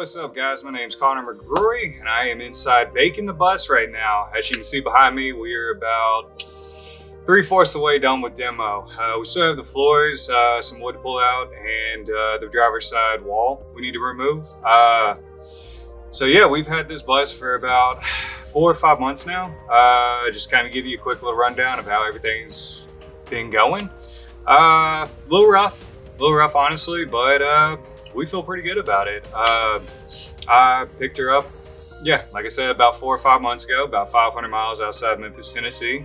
what's up guys? My name's Connor McGrory and I am inside baking the bus right now. As you can see behind me, we are about 3/4 of the way done with demo. We still have the floors, some wood to pull out, and the driver's side wall we need to remove. So yeah, we've had this bus for about 4 or 5 months now. Just kind of give you a quick little rundown of how everything's been going. A little rough honestly, but we feel pretty good about it. I picked her up, yeah, like I said, about 4 or 5 months ago, about 500 miles outside Memphis, Tennessee.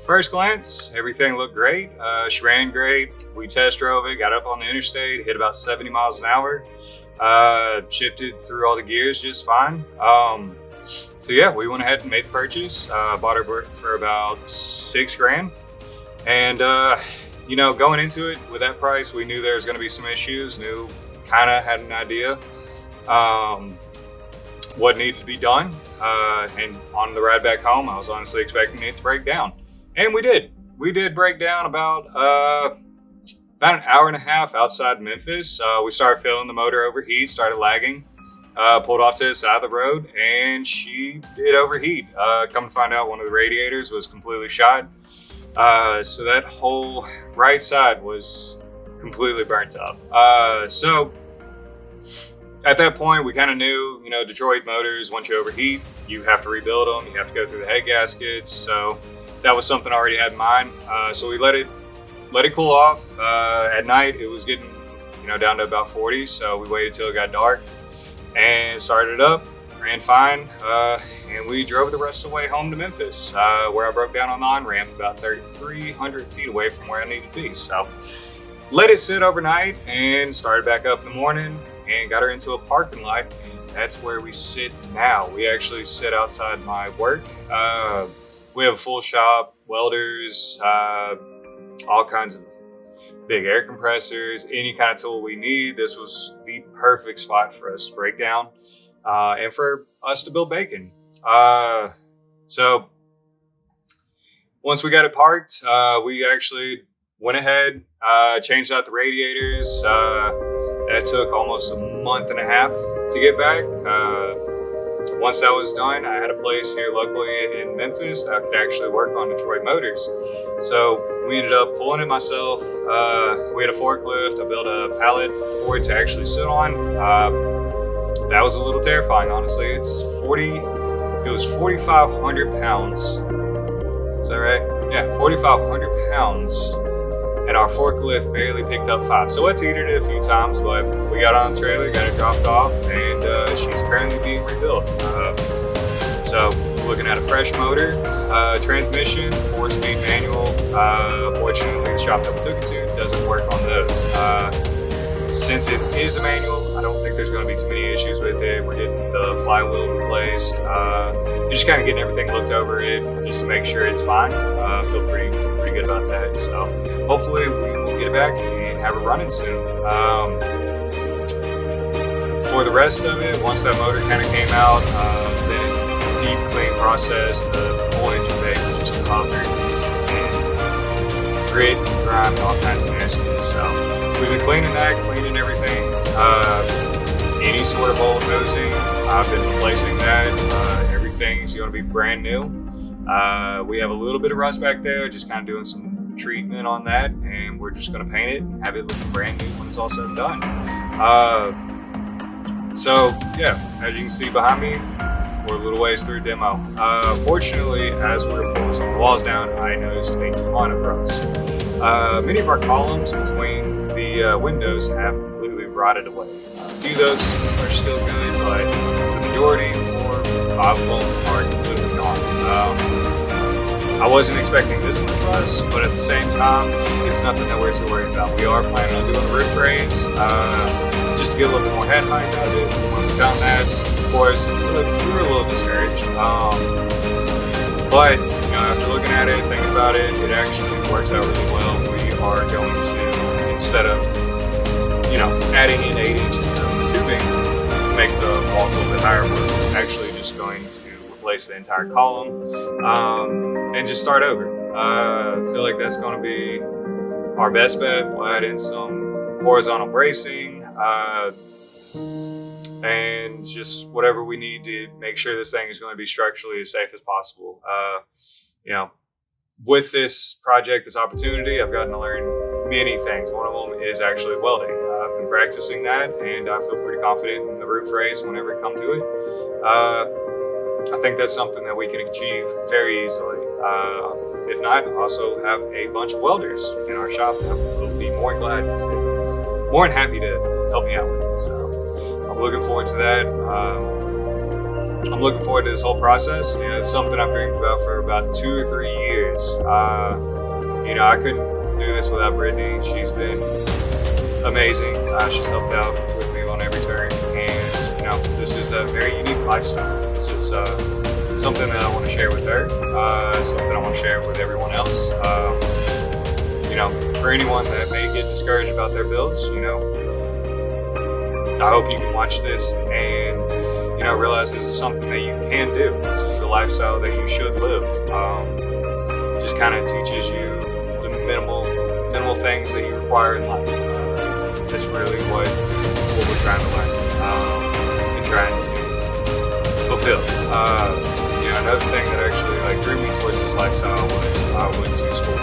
First glance, everything looked great. She ran great. We test drove it, got up on the interstate, hit about 70 miles an hour. Shifted through all the gears just fine. So yeah, we went ahead and made the purchase. Bought her for about $6 grand. And you know, going into it with that price, we knew there was going to be some issues. Kind of had an idea what needed to be done. And on the ride back home, I was honestly expecting it to break down, and we did. We did break down about an hour and a half outside Memphis. We started feeling the motor overheat, started lagging. Pulled off to the side of the road, and she did overheat. Come to find out, one of the radiators was completely shot. So that whole right side was completely burnt up. So at that point, we kind of knew, you know, Detroit motors, once you overheat, you have to rebuild them. You have to go through the head gaskets. So that was something I already had in mind. So we let it cool off. At night, it was getting, you know, down to about 40. So we waited till it got dark and started it up. Ran fine, and we drove the rest of the way home to Memphis, where I broke down on the on-ramp about 300 feet away from where I needed to be. So let it sit overnight and started back up in the morning and got her into a parking lot, and that's where we sit now. We actually sit outside my work. We have a full shop, welders, all kinds of big air compressors, any kind of tool we need. This was the perfect spot for us to break down. And for us to build bacon. So once we got it parked, we actually went ahead, changed out the radiators. That took almost a month and a half to get back. Once that was done, I had a place here locally in Memphis that could actually work on Detroit motors. So we ended up pulling it myself. We had a forklift. I built a pallet for it to actually sit on. That was a little terrifying, honestly. It was 4,500 pounds. Is that right? Yeah, 4,500 pounds. And our forklift barely picked up 5. So I teetered it a few times, but we got on the trailer, got it dropped off, and she's currently being rebuilt. So looking at a fresh motor, transmission, 4-speed manual. Fortunately, the shop that we took it to doesn't work on those. Since it is a manual, I don't think there's going to be too many issues with it. We're getting the flywheel replaced. Just kind of getting everything looked over it just to make sure it's fine. Feel pretty good about that. So hopefully we will get it back and have it running soon. For the rest of it, once that motor kind of came out, the deep clean process, the whole engine bay was just covered in grit and grime and all kinds of nastiness. So we've been cleaning everything. Any sort of old hosing, I've been replacing that. Everything's going to be brand new. We have a little bit of rust back there, just kind of doing some treatment on that, and we're just going to paint it and have it looking brand new when it's all said and done. So yeah, as you can see behind me, we're a little ways through demo. Fortunately, as we were pulling some of the walls down, I noticed a ton of rust. Many of our columns between the windows have completely rotted away. A few of those are still good, but the majority, 4 or 5 of them, are completely gone. I wasn't expecting this much rust, but at the same time, it's nothing that we're too worried about. We are planning on doing a roof raise, just to get a little bit more head height out of it. When we found that, of course, we were a little discouraged. But you know, after looking at it, thinking about it, it actually works out really well. We are going to, instead of, you know, adding in 8 inches of tubing to make the walls a little bit higher, we're actually just going to replace the entire column and just start over. I feel like that's going to be our best bet. We'll add in some horizontal bracing, and just whatever we need to make sure this thing is going to be structurally as safe as possible. You know, with this project, this opportunity, I've gotten to learn many things. One of them is actually welding. I've been practicing that, and I feel pretty confident in the root phrase whenever it comes to it. I think that's something that we can achieve very easily. If not, also have a bunch of welders in our shop that will be more than happy to help me out with it. So I'm looking forward to that. I'm looking forward to this whole process. You know, it's something I've dreamed about for about 2 or 3 years. You know, I couldn't do this without Brittany. She's been amazing. She's helped out with me on every turn, and you know, this is a very unique lifestyle. This is something that I want to share with her. Something I want to share with everyone else. You know, for anyone that may get discouraged about their builds, you know, I hope you can watch this and, you know, realize this is something that you can do. This is a lifestyle that you should live. Just kind of teaches you the minimal things that you require in life. That's really what we're trying to learn and trying to fulfill. You know, another thing that actually drew me towards this lifestyle was I went to school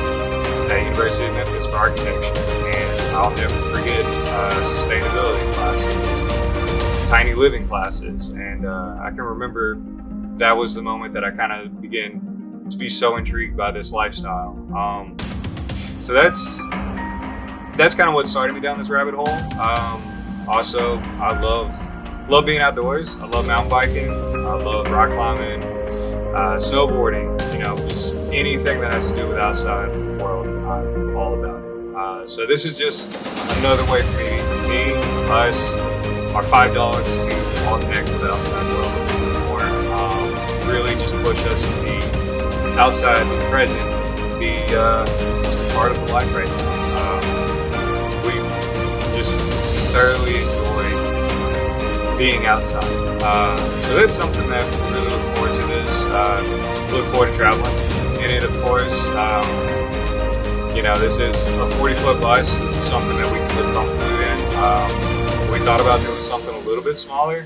at University of Memphis for architecture, and I'll never forget sustainability classes, tiny living classes, and I can remember that was the moment that I kind of began to be so intrigued by this lifestyle. So that's kind of what started me down this rabbit hole. Also, I love being outdoors. I love mountain biking. I love rock climbing, snowboarding. You know, just anything that has to do with outside world. I'm all about it. So this is just another way for me, us, our 5 dogs to all connect with the outside world a little bit more. Really just push us to be outside, be present, be just a part of the life right now. We just thoroughly enjoy being outside. So that's something that we really look forward to this. Look forward to traveling in it, of course. You know, this is a 40-foot bus. This is something that we can live comfortably in. We thought about doing something a little bit smaller,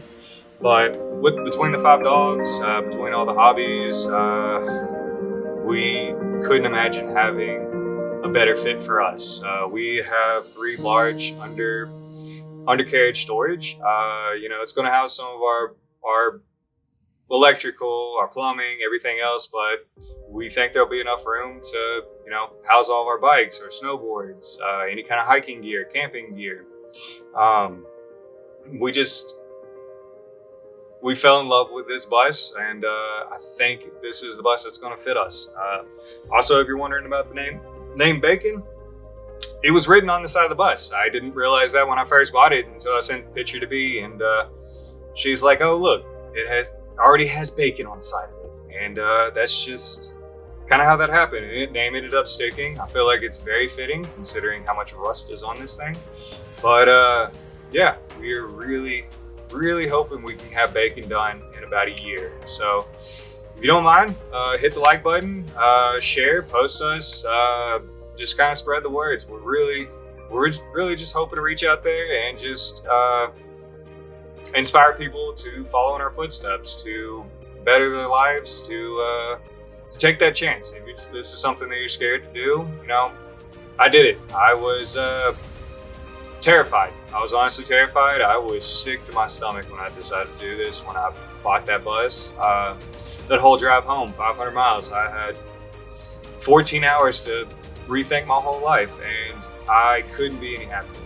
but between the 5 dogs, between all the hobbies, we couldn't imagine having a better fit for us. We have 3 large undercarriage storage. You know, it's going to house some of our electrical, our plumbing, everything else, but we think there'll be enough room to, you know, house all of our bikes, our snowboards, any kind of hiking gear, camping gear. We fell in love with this bus, and I think this is the bus that's going to fit us. Also, if you're wondering about the name Bacon, it was written on the side of the bus. I didn't realize that when I first bought it until I sent the picture to B, and she's like, "Oh, look, it already has bacon on the side of it," and that's just kind of how that happened. And the name ended up sticking. I feel like it's very fitting considering how much rust is on this thing. But yeah, we're really hoping we can have bacon done in about a year. So if you don't mind, hit the like button, share, post us, just kind of spread the words. We're really just hoping to reach out there and just inspire people to follow in our footsteps, to better their lives, to take that chance. If this is something that you're scared to do, you know, I did it. I was terrified. I was honestly terrified. I was sick to my stomach when I decided to do this, when I bought that bus. That whole drive home, 500 miles, I had 14 hours to rethink my whole life, and I couldn't be any happier.